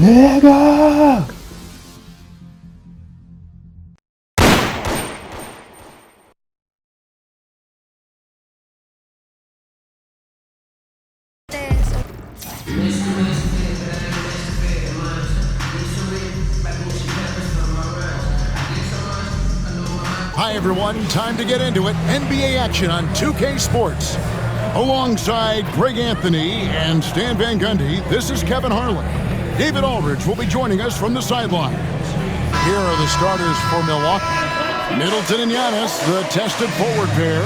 내가 Hi everyone, time to get into it. NBA action on 2K Sports. Alongside Greg Anthony and Stan Van Gundy, this is Kevin Harlan. David Aldridge will be joining us from the sidelines. Here are the starters for Milwaukee. Middleton and Giannis, the tested forward pair.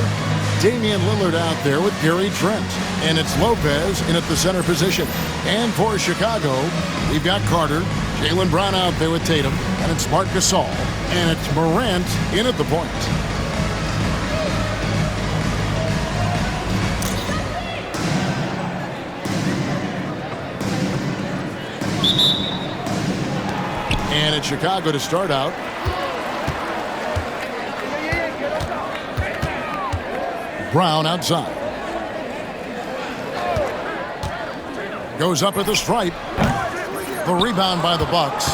Damian Lillard out there with Gary Trent. And it's Lopez in at the center position. And for Chicago, we've got Carter, Jaylen Brown out there with Tatum. And it's Marc Gasol. And it's Morant in at the point. And it's Chicago to start out. Brown outside. Goes up at the stripe. The rebound by the Bucks.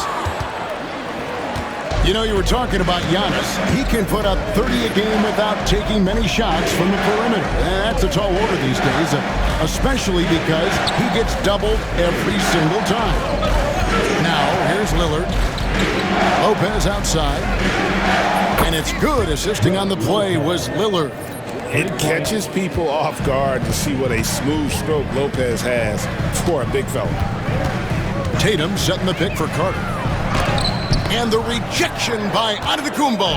You know, you were talking about Giannis. He can put up 30 a game without taking many shots from the perimeter. And that's a tall order these days, especially because he gets doubled every single time. Now, here's Lillard. Lopez outside. And it's good. Assisting on the play was Lillard. It catches people off guard to see what a smooth stroke Lopez has for a big fella. Tatum setting the pick for Carter. And the rejection by Antetokounmpo.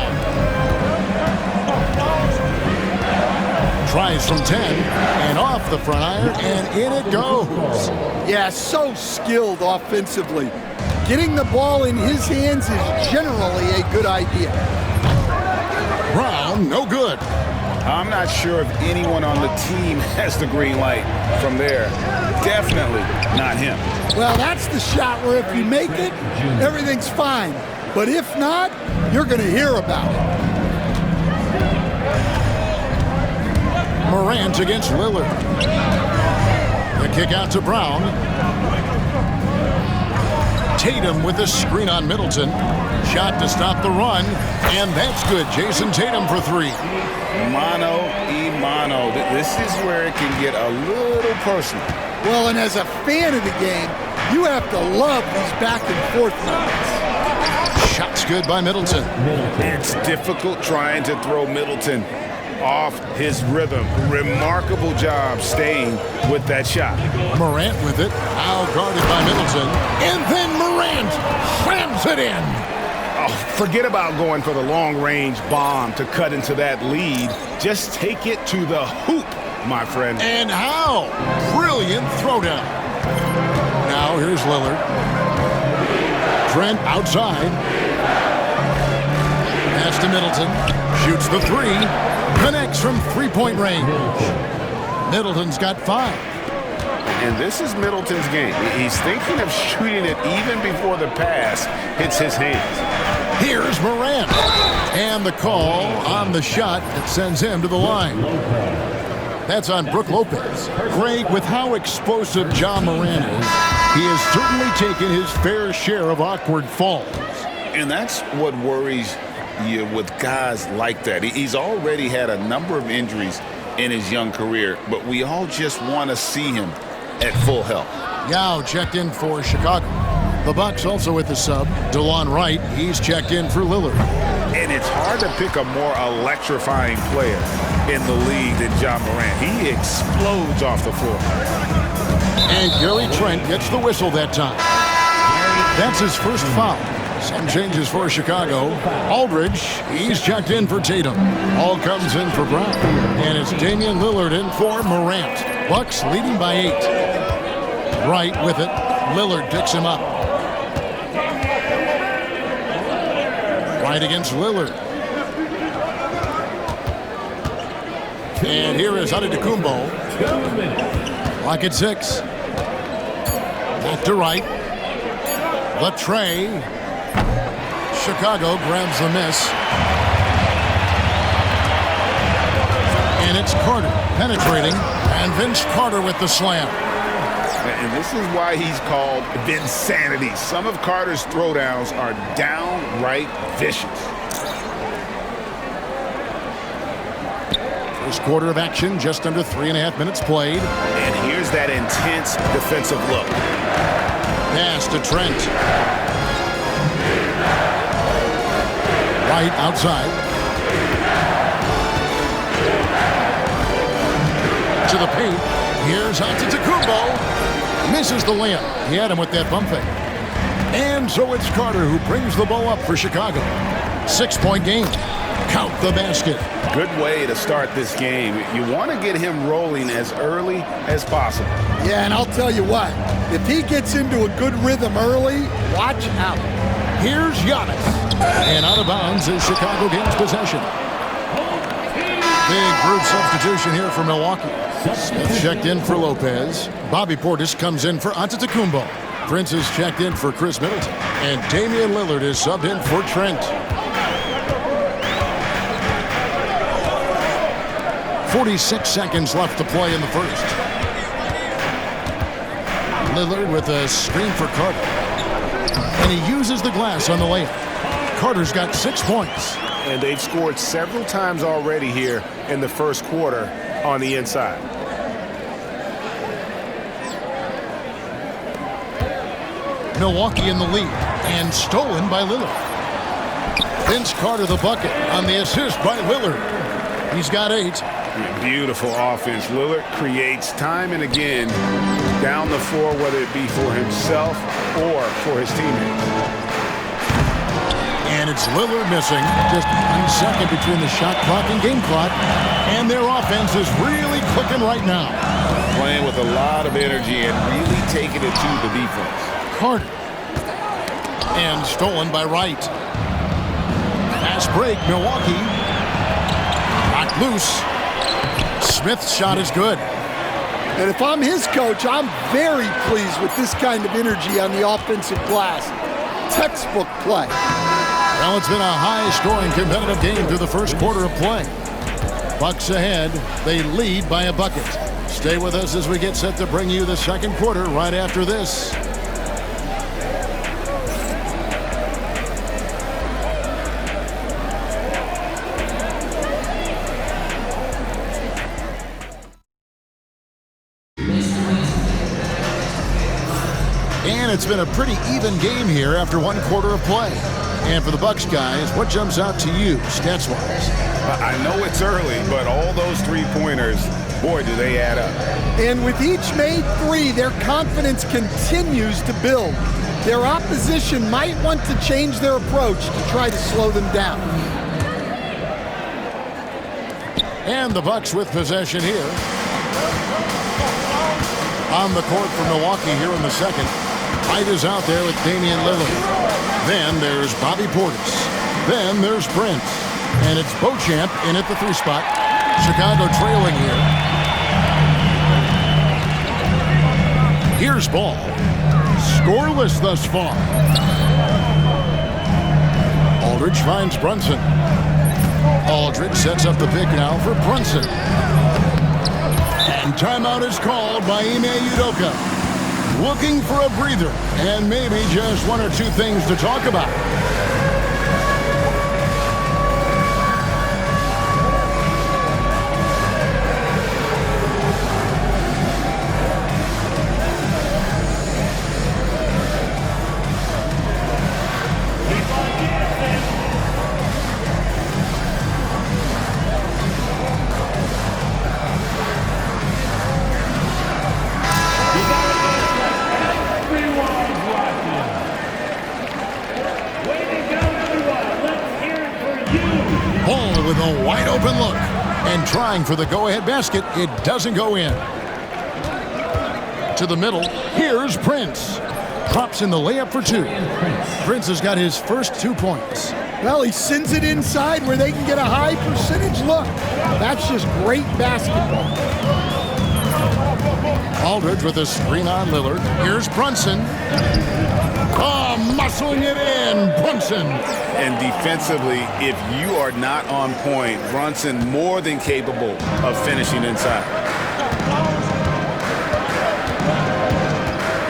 Tries from 10 and off the front iron, and in it goes. Yeah, so skilled offensively. Getting the ball in his hands is generally a good idea. Brown, no good. I'm not sure if anyone on the team has the green light from there. Definitely not him. Well, that's the shot where if you make it, everything's fine. But if not, you're going to hear about it. Morant against Lillard. The kick out to Brown. Tatum with the screen on Middleton. Shot to stop the run, and that's good. Jason Tatum for three. Mano y mano. This is where it can get a little personal. Well, and as a fan of the game, you have to love these back and forth moments. Shot's good by Middleton. It's difficult trying to throw Middleton off his rhythm. Remarkable job staying with that shot. Morant with it. Now guarded by Middleton. And then Morant slams it in. Oh, forget about going for the long-range bomb to cut into that lead. Just take it to the hoop, my friend. And how? Brilliant throwdown. Now here's Lillard. Trent outside. Pass to Middleton. Shoots the three. Connects from three-point range. Middleton's got 5. And this is Middleton's game. He's thinking of shooting it even before the pass hits his hands. Here's Morant. And the call on the shot that sends him to the line. That's on Brook Lopez. Greg, with how explosive Ja Morant is, he has certainly taken his fair share of awkward falls. And that's what worries you with guys like that. He's already had a number of injuries in his young career, but we all just want to see him at full health. Yao checked in for Chicago. The Bucks also with the sub. DeLon Wright, he's checked in for Lillard. And it's hard to pick a more electrifying player in the league than Ja Morant. He explodes off the floor. And Gary Trent gets the whistle that time. That's his first foul. Some changes for Chicago. Aldridge, he's checked in for Tatum. All comes in for Brown. And it's Damian Lillard in for Morant. Bucks leading by 8. Wright with it. Lillard picks him up. Wright against Lillard. And here is Antetokounmpo. Lock at 6. Back to Wright. The tray. Chicago grabs the miss. And it's Carter penetrating. And Vince Carter with the slam. And this is why he's called Vinsanity. Some of Carter's throwdowns are downright vicious. First quarter of action, just under 3.5 minutes played. And here's that intense defensive look. Pass to Trent. Right outside. To the paint. Here's Antetokounmpo. Misses the layup. He had him with that bump fake. And so it's Carter who brings the ball up for Chicago. 6-point game. Count the basket. Good way to start this game. You want to get him rolling as early as possible. Yeah, and I'll tell you what. If he gets into a good rhythm early, watch out. Here's Giannis. And out of bounds as Chicago gains possession. Big group substitution here for Milwaukee. Smith checked in for Lopez. Bobby Portis comes in for Antetokounmpo. Prince is checked in for Chris Middleton. And Damian Lillard is subbed in for Trent. 46 seconds left to play in the first. Lillard with a screen for Carter. And he uses the glass on the layup. Carter's got 6 points. And they've scored several times already here in the first quarter on the inside. Milwaukee in the lead and stolen by Lillard. Vince Carter the bucket on the assist by Lillard. He's got 8. Beautiful offense. Lillard creates time and again down the floor, whether it be for himself or for his teammates. And it's Lillard missing. Just 1 second between the shot clock and game clock. And their offense is really clicking right now. Playing with a lot of energy and really taking it to the defense. Carter. And stolen by Wright. Fast break, Milwaukee. Knocked loose. Smith's shot is good. And if I'm his coach, I'm very pleased with this kind of energy on the offensive glass. Textbook play. Well, it's been a high-scoring competitive game through the first quarter of play. Bucks ahead. They lead by a bucket. Stay with us as we get set to bring you the second quarter right after this. And it's been a pretty even game here after 1 quarter of play. And for the Bucks guys, what jumps out to you stats-wise? I know it's early, but all those three-pointers, boy, do they add up. And with each made 3, their confidence continues to build. Their opposition might want to change their approach to try to slow them down. And the Bucks with possession here. On the court for Milwaukee here in the second. Wright is out there with Damian Lillard. Then there's Bobby Portis. Then there's Prince. And it's Beauchamp in at the 3 spot. Chicago trailing here. Here's ball. Scoreless thus far. Aldridge finds Brunson. Aldridge sets up the pick now for Brunson. And timeout is called by Ime Udoka. Looking for a breather and maybe just 1 or 2 things to talk about. With a wide open look and trying for the go-ahead basket. It doesn't go in. To the middle. Here's Prince. Drops in the layup for 2. Prince has got his first 2 points. Well, he sends it inside where they can get a high percentage look. That's just great basketball. Aldridge with a screen on Lillard. Here's Brunson. Oh, muscling it in. Brunson. And defensively, if you are not on point, Brunson more than capable of finishing inside.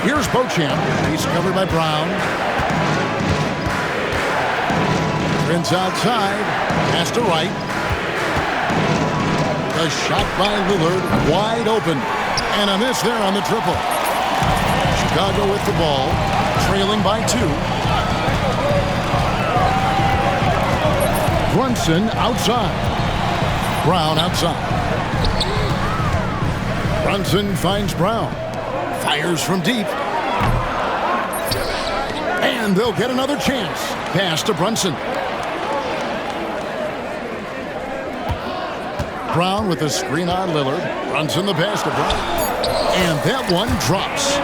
Here's Beauchamp. He's covered by Brown. Prince outside. Pass to right. The shot by Lillard. Wide open. And a miss there on the triple. Chicago with the ball. Trailing by 2. Brunson outside. Brown outside. Brunson finds Brown. Fires from deep. And they'll get another chance. Pass to Brunson. Brown with a screen on Lillard. Brunson the pass to Brown. And that one drops.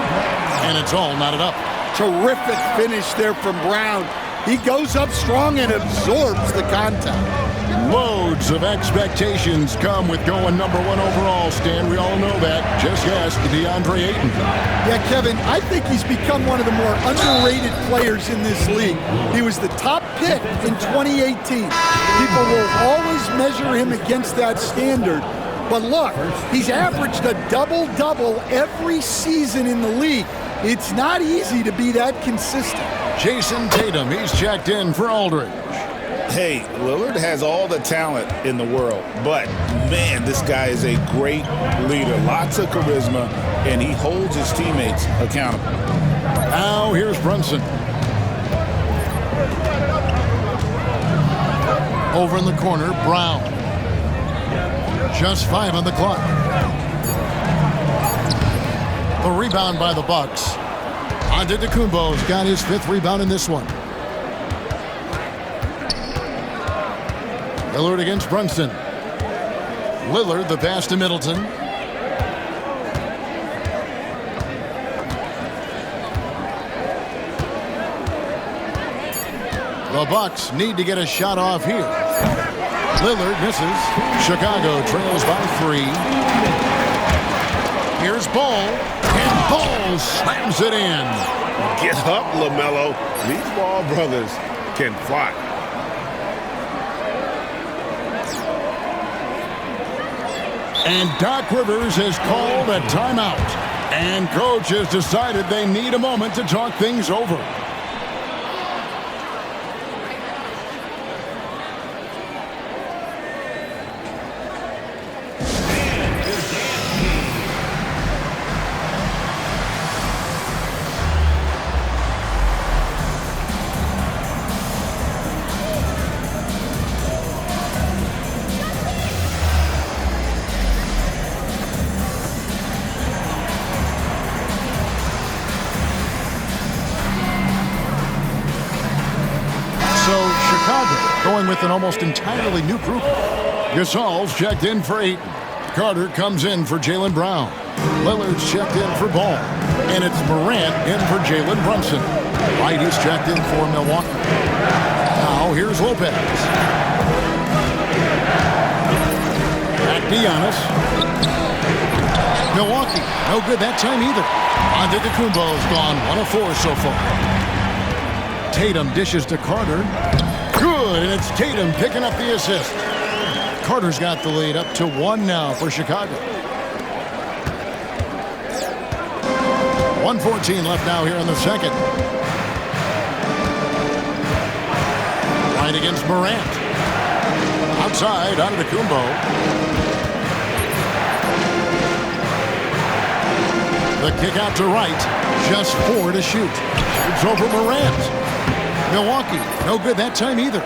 And it's all knotted up. Terrific finish there from Brown. He goes up strong and absorbs the contact. Loads of expectations come with going number 1 overall, Stan. We all know that. Just ask DeAndre Ayton. Yeah, Kevin, I think he's become one of the more underrated players in this league. He was the top pick in 2018. People will always measure him against that standard. But look, he's averaged a double-double every season in the league. It's not easy to be that consistent. Jason Tatum, he's checked in for Aldridge. Hey, Lillard has all the talent in the world, but, man, this guy is a great leader. Lots of charisma, and he holds his teammates accountable. Now here's Brunson. Over in the corner, Brown. Just 5 on the clock. The rebound by the Bucks. Antetokounmpo's got his 5th rebound in this one. Lillard against Brunson. Lillard, the pass to Middleton. The Bucks need to get a shot off here. Lillard misses. Chicago trails by 3. Here's Ball. And Ball slams it in. Get up, LaMelo. These Ball brothers can fly. And Doc Rivers has called a timeout. And coach has decided they need a moment to talk things over. Going with an almost entirely new group. Gasol's checked in for Ayton. Carter comes in for Jaylen Brown. Lillard's checked in for Ball. And it's Morant in for Jalen Brunson. Whitey's checked in for Milwaukee. Now here's Lopez. Back to Giannis. Milwaukee, no good that time either. Antetokounmpo's gone 1 of 4 so far. Tatum dishes to Carter. Good, and it's Tatum picking up the assist. Carter's got the lead up to 1 now for Chicago. 1:14 left now here in the second. Right against Morant. Outside, Antetokounmpo. The kick out to right. Just 4 to shoot. It's over Morant. Milwaukee, no good that time either.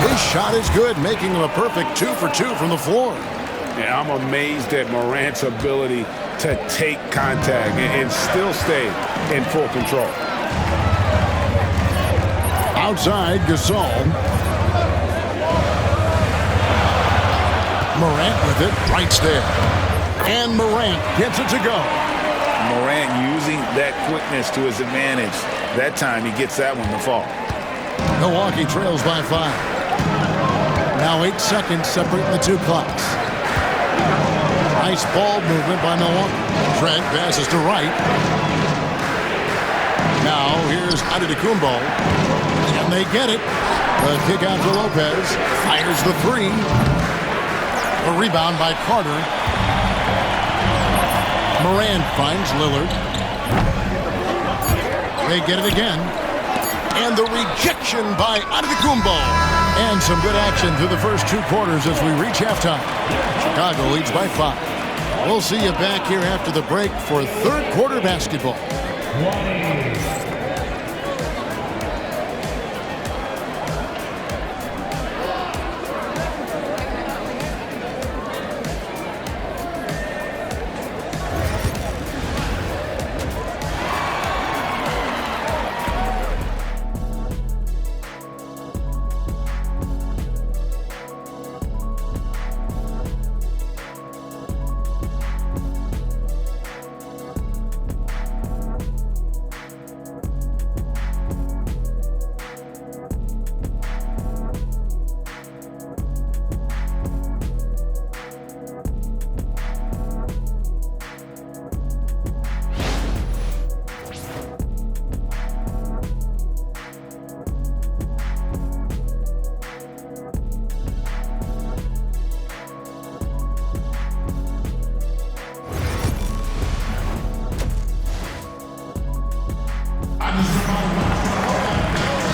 His shot is good, making him a perfect 2 for 2 from the floor. Yeah, I'm amazed at Morant's ability to take contact and still stay in full control. Outside, Gasol. Morant with it, right there. And Morant gets it to go. Morant using that quickness to his advantage. That time he gets that one to fall. Milwaukee trails by 5. Now 8 seconds separating the 2 clocks. Nice ball movement by Milwaukee. Trent passes to right. Now here's Antetokounmpo. And they get it. The kick out to Lopez. Fires the 3. A rebound by Carter. Morant finds Lillard. They get it again. And the rejection by Antetokounmpo. And some good action through the first 2 quarters as we reach halftime. Chicago leads by 5. We'll see you back here after the break for third quarter basketball.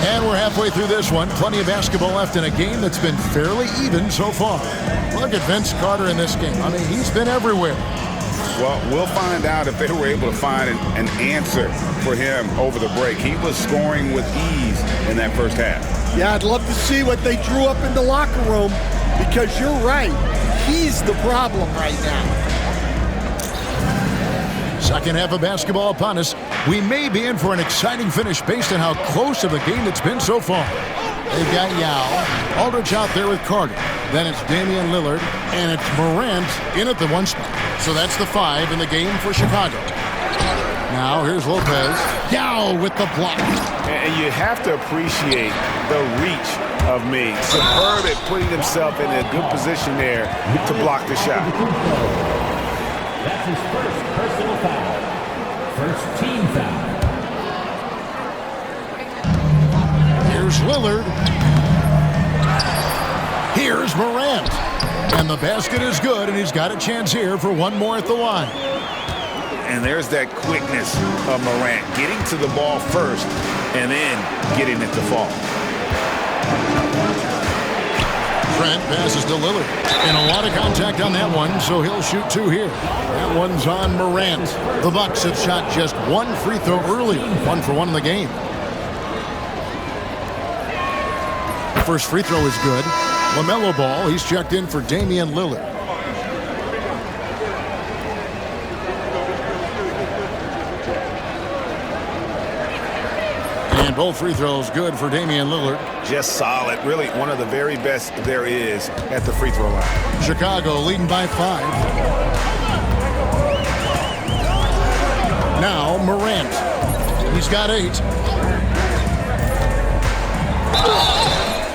And we're halfway through this one. Plenty of basketball left in a game that's been fairly even so far. Look at Vince Carter in this game. I mean, he's been everywhere. Well, we'll find out if they were able to find an answer for him over the break. He was scoring with ease in that first half. Yeah, I'd love to see what they drew up in the locker room, because you're right. He's the problem right now. Second half of basketball upon us. We may be in for an exciting finish based on how close of a game it's been so far. They've got Yao. Aldridge out there with Carter. Then it's Damian Lillard. And it's Morant in at the 1 spot. So that's the 5 in the game for Chicago. Now here's Lopez. Yao with the block. And you have to appreciate the reach of Mig. Superb at putting himself in a good position there to block the shot. That's his first personal foul. First team foul. Here's Lillard. Here's Morant. And the basket is good, and he's got a chance here for one more at the line. And there's that quickness of Morant, getting to the ball first and then getting it to fall. Trent passes to Lillard. And a lot of contact on that one, so he'll shoot 2 here. That one's on Morant. The Bucks have shot just 1 free throw early. 1 for 1 in the game. First free throw is good. LaMelo Ball, he's checked in for Damian Lillard. And both free throws good for Damian Lillard. Just solid. Really one of the very best there is at the free throw line. Chicago leading by 5. Now Morant. He's got 8.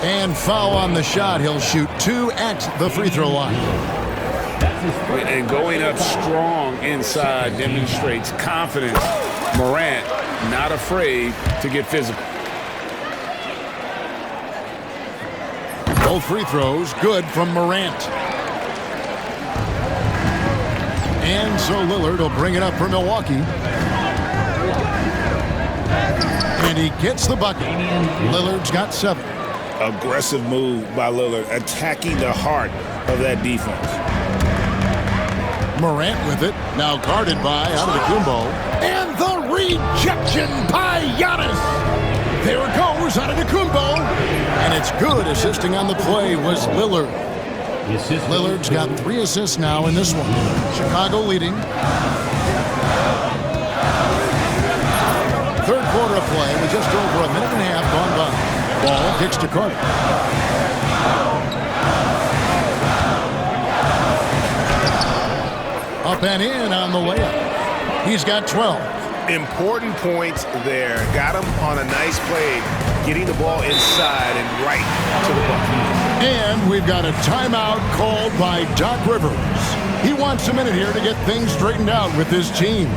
And foul on the shot. He'll shoot 2 at the free throw line. And going up strong inside demonstrates confidence. Morant not afraid to get physical. Both free throws good from Morant. And so Lillard will bring it up for Milwaukee. And he gets the bucket. Lillard's got 7. Aggressive move by Lillard, attacking the heart of that defense. Morant with it, now guarded by Antetokounmpo. And the rejection by Giannis. There it goes, Antetokounmpo. And it's good. Assisting on the play was Lillard. Lillard's got 3 assists now in this one. Chicago leading. Third quarter of play with just over a minute and a half gone by. Ball kicks to Carter. Up and in on the layup. He's got 12. Important points there. Got him on a nice play, getting the ball inside and right to the bucket. And we've got a timeout called by Doc Rivers. He wants a minute here to get things straightened out with his team.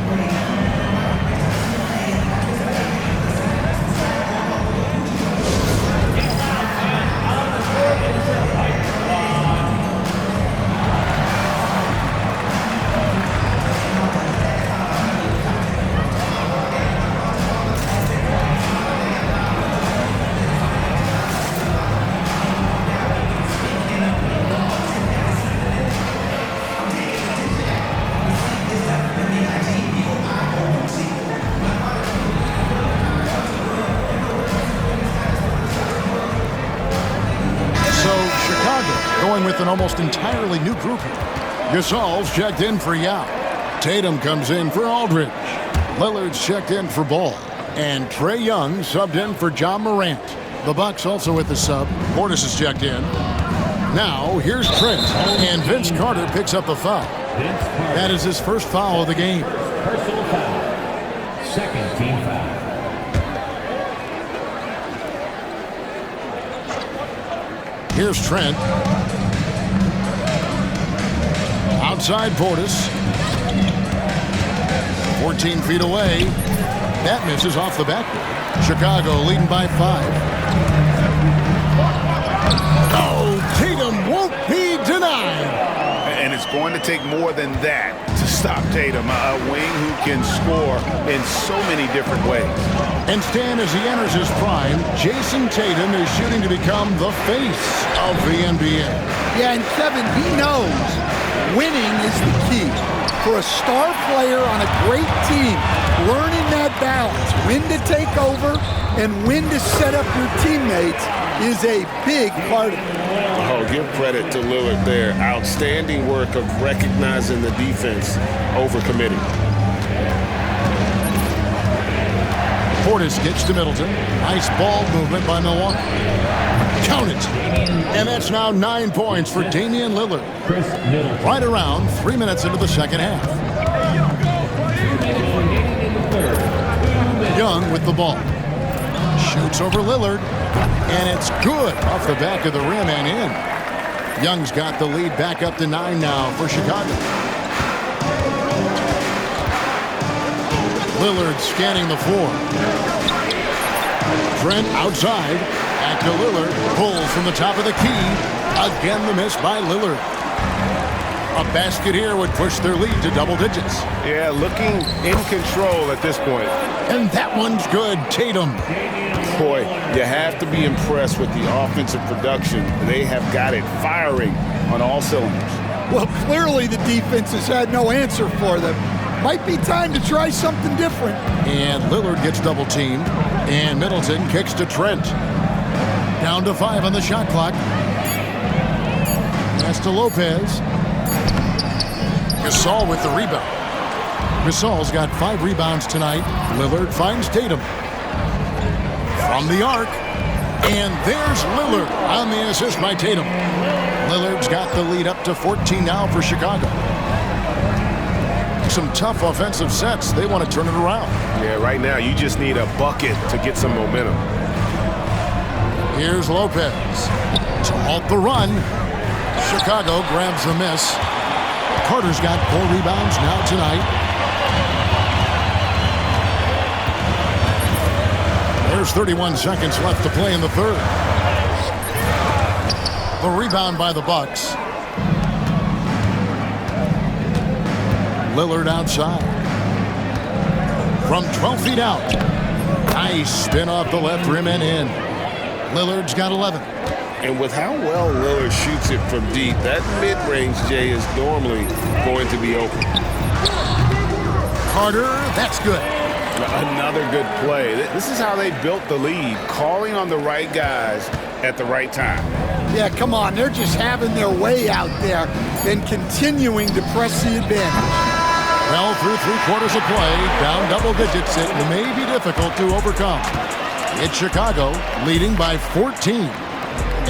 going with an almost entirely new group here. Gasol's checked in for Yao. Tatum comes in for Aldridge. Lillard's checked in for Ball. And Trae Young subbed in for John Morant. The Bucks also with the sub. Portis is checked in. Now, here's Trent. And Vince Carter picks up a foul. That is his first foul of the game. Personal foul. Second team foul. Here's Trent. Outside Portis. 14 feet away. That misses off the backboard. Chicago leading by 5. Oh, Tatum won't be denied. And it's going to take more than that to stop Tatum, a wing who can score in so many different ways. And Stan, as he enters his prime, Jason Tatum is shooting to become the face of the NBA. Yeah, and Kevin, he knows winning is the key. For a star player on a great team, learning that balance, when to take over and when to set up your teammates is a big part of it. Oh, give credit to Lillard there. Outstanding work of recognizing the defense over committing. Portis gets to Middleton. Nice ball movement by Milwaukee. Count it. And that's now 9 points for Damian Lillard. Right around 3 minutes into the second half. Young with the ball. Shoots over Lillard. And it's good off the back of the rim and in. Young's got the lead back up to 9 now for Chicago. Lillard scanning the floor. Trent outside. Back to Lillard. Pulls from the top of the key. Again the miss by Lillard. A basket here would push their lead to double digits. Yeah, looking in control at this point. And that one's good. Tatum. Boy, you have to be impressed with the offensive production. They have got it firing on all cylinders. Well, clearly the defense has had no answer for them. Might be time to try something different. And Lillard gets double teamed. And Middleton kicks to Trent. Down to 5 on the shot clock. Pass to Lopez. Gasol with the rebound. Gasol's got 5 rebounds tonight. Lillard finds Tatum. From the arc. And there's Lillard on the assist by Tatum. Lillard's got the lead up to 14 now for Chicago. Some tough offensive sets. They want to turn it around. Yeah, right now you just need a bucket to get some momentum. Here's Lopez to halt the run. Chicago grabs the miss. Carter's got 4 rebounds now tonight. There's 31 seconds left to play in the third. The rebound by the Bucks. Lillard outside. From 12 feet out. Nice spin off the left rim and in. Lillard's got 11. And with how well Lillard shoots it from deep, that mid-range, Jay, is normally going to be open. Carter, that's good. Another good play. This is how they built the lead, calling on the right guys at the right time. Yeah, come on. They're just having their way out there and continuing to press the advantage. Well, through 3 quarters of play, down double digits, it may be difficult to overcome. It's Chicago leading by 14.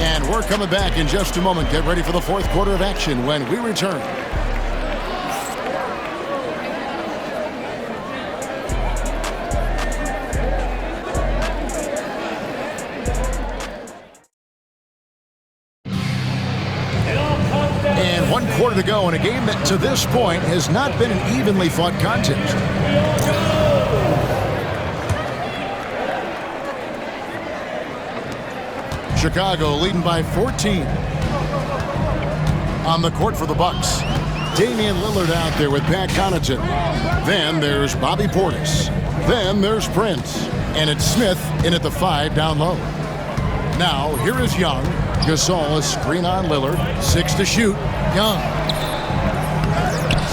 And we're coming back in just a moment. Get ready for the 4th quarter of action when we return. And 1 quarter to go in a game that to this point has not been an evenly fought contest. Chicago leading by 14. On the court for the Bucks, Damian Lillard out there with Pat Connaughton. Then there's Bobby Portis. Then there's Prince. And it's Smith in at the 5 down low. Now, here is Young. Gasol is screen on Lillard. 6 to shoot. Young.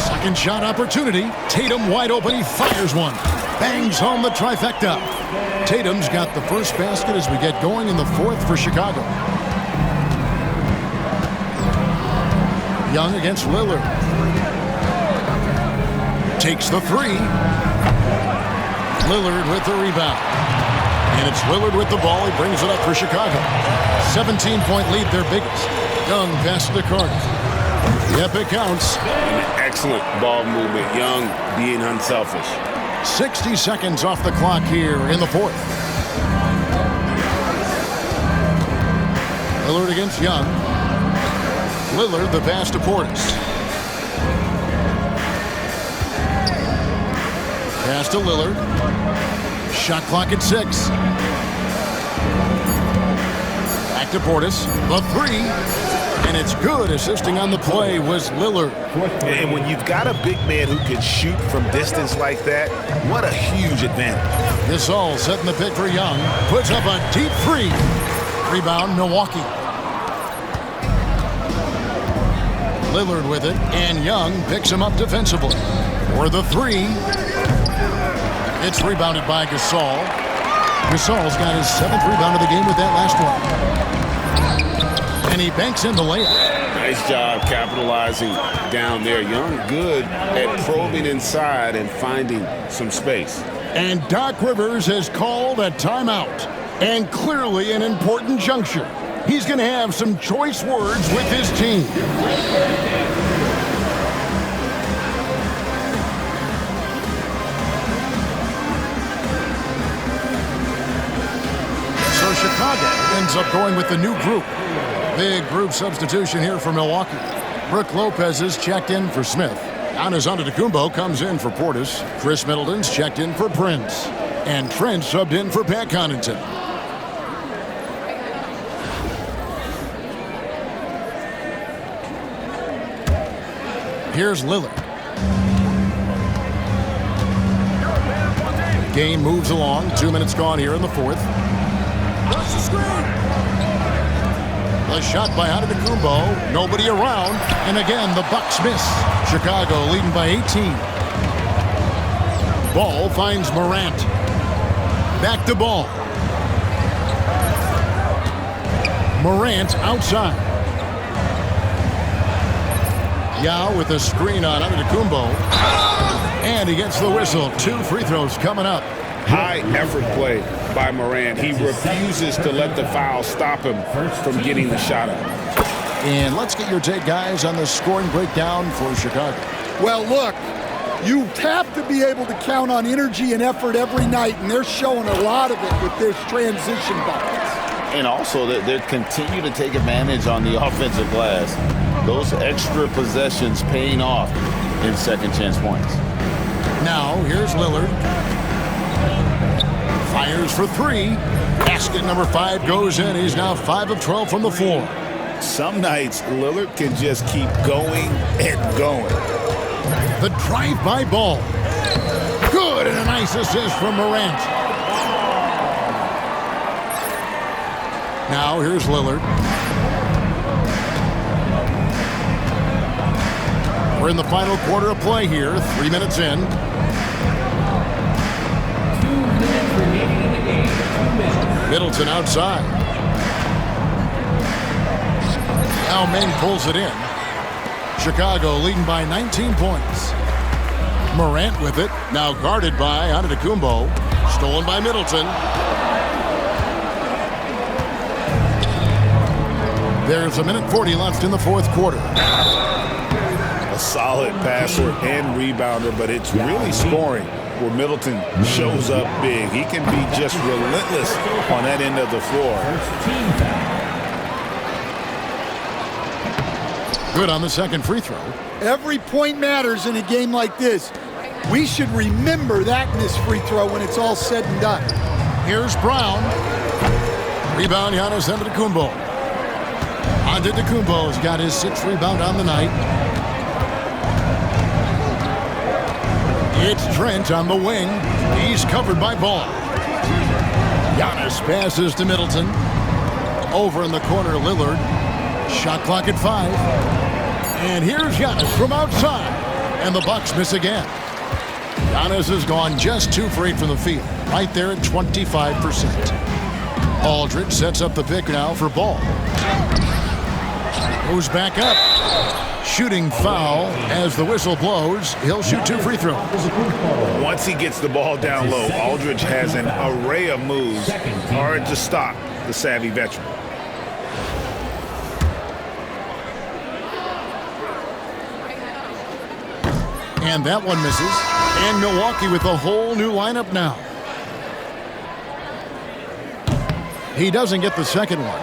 Second shot opportunity. Tatum wide open. He fires one. Bangs home the trifecta. Tatum's got the first basket as we get going in the 4th for Chicago. Young against Lillard. Takes the three. Lillard with the rebound. And it's Lillard with the ball. He brings it up for Chicago. 17-point lead, their biggest. Young passes to Carter. Yep, it counts. An excellent ball movement. Young being unselfish. 60 seconds off the clock here in the fourth. Lillard against Young. Lillard, the pass to Portis. Pass to Lillard. Shot clock at 6. Back to Portis. The three. And it's good. Assisting on the play was Lillard. And when you've got a big man who can shoot from distance like that, what a huge advantage. Gasol setting the pick for Young. Puts up a deep three. Rebound, Milwaukee. Lillard with it, and Young picks him up defensively. For the three. It's rebounded by Gasol. Gasol's got his 7th rebound of the game with that last one. And he banks in the layup. Nice job capitalizing down there. Young good at probing inside and finding some space. And Doc Rivers has called a timeout. And clearly an important juncture. He's going to have some choice words with his team. So Chicago ends up going with the new group. Big group substitution here for Milwaukee. Brook Lopez is checked in for Smith. Giannis Antetokounmpo comes in for Portis. Chris Middleton's checked in for Prince. And Trent subbed in for Pat Connaughton. Here's Lillard. Game moves along. 2 minutes gone here in the fourth. The shot by Antetokounmpo. Nobody around. And again, the Bucks miss. Chicago leading by 18. Ball finds Morant. Back to Ball. Morant outside. Yao with a screen on Antetokounmpo. And he gets the whistle. 2 free throws coming up. High effort play by Morant. He refuses to let the foul stop him from getting the shot up. And let's get your take, guys, on the scoring breakdown for Chicago. Well, look, you have to be able to count on energy and effort every night, and they're showing a lot of it with their transition buckets. And also, they continue to take advantage on the offensive glass. Those extra possessions paying off in second chance points. Now, here's Lillard. Fires for 3. Basket number 5 goes in. He's now 5 of 12 from the floor. Some nights, Lillard can just keep going and going. The drive-by Ball. Good, and a nice assist from Morant. Now, here's Lillard. We're in the final quarter of play here. 3 minutes in. 2 minutes remaining in the game. 2 minutes. Middleton outside. Now Meng pulls it in. Chicago leading by 19 points. Morant with it. Now guarded by Antetokounmpo. Stolen by Middleton. There's 1:40 left in the fourth quarter. A solid passer and rebounder, but it's really scoring where Middleton shows up big. He can be just relentless on that end of the floor. First team foul. Good on the second free throw. Every point matters in a game like this. We should remember that missed free throw when it's all said and done. Here's Brown. Rebound, Giannis Antetokounmpo. Antetokounmpo's got his 6th rebound on the night. It's Trent on the wing. He's covered by Ball. Giannis passes to Middleton. Over in the corner, Lillard. Shot clock at 5. And here's Giannis from outside. And the Bucks miss again. Giannis has gone just 2 for 8 from the field. Right there at 25%. Aldridge sets up the pick now for Ball. Moves back up. Shooting foul as the whistle blows. He'll shoot 2 free throws. Once he gets the ball down low, Aldridge has an array of moves. Hard to stop the savvy veteran. And that one misses. And Milwaukee with a whole new lineup now. He doesn't get the second one.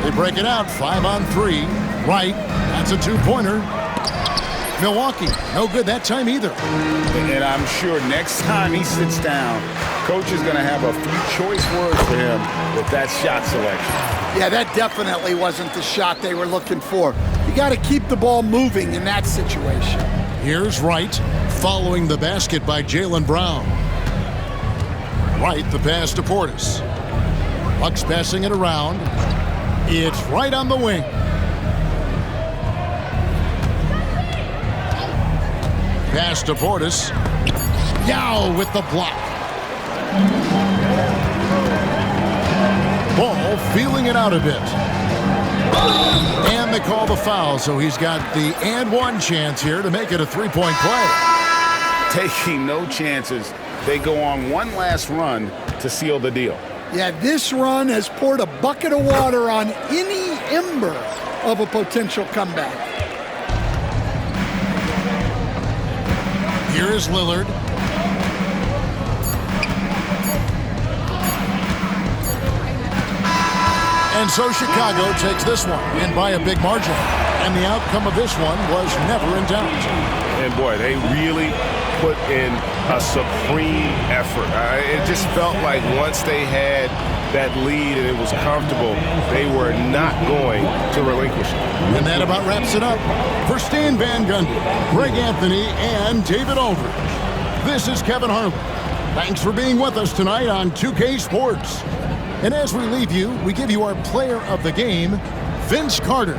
They break it out, 5 on 3. Right, that's a 2-pointer. Milwaukee, no good that time either. And I'm sure next time he sits down, coach is going to have a few choice words for him with that shot selection. Yeah, that definitely wasn't the shot they were looking for. You got to keep the ball moving in that situation. Here's Wright, following the basket by Jaylen Brown. Wright, the pass to Portis. Bucks passing it around. It's right on the wing. Pass to Portis. Yao with the block. Ball feeling it out a bit. And they call the foul, so he's got the and one chance here to make it a 3-point play. Taking no chances. They go on one last run to seal the deal. Yeah, this run has poured a bucket of water on any ember of a potential comeback. Here is Lillard. And so Chicago takes this one, and by a big margin. And the outcome of this one was never in doubt. And boy, they really put in a supreme effort. It just felt like once they had that lead and it was comfortable, they were not going to relinquish it. And that about wraps it up. For Stan Van Gundy, Greg Anthony, and David Aldridge, this is Kevin Harlan. Thanks for being with us tonight on 2K Sports. And as we leave you, we give you our player of the game, Vince Carter.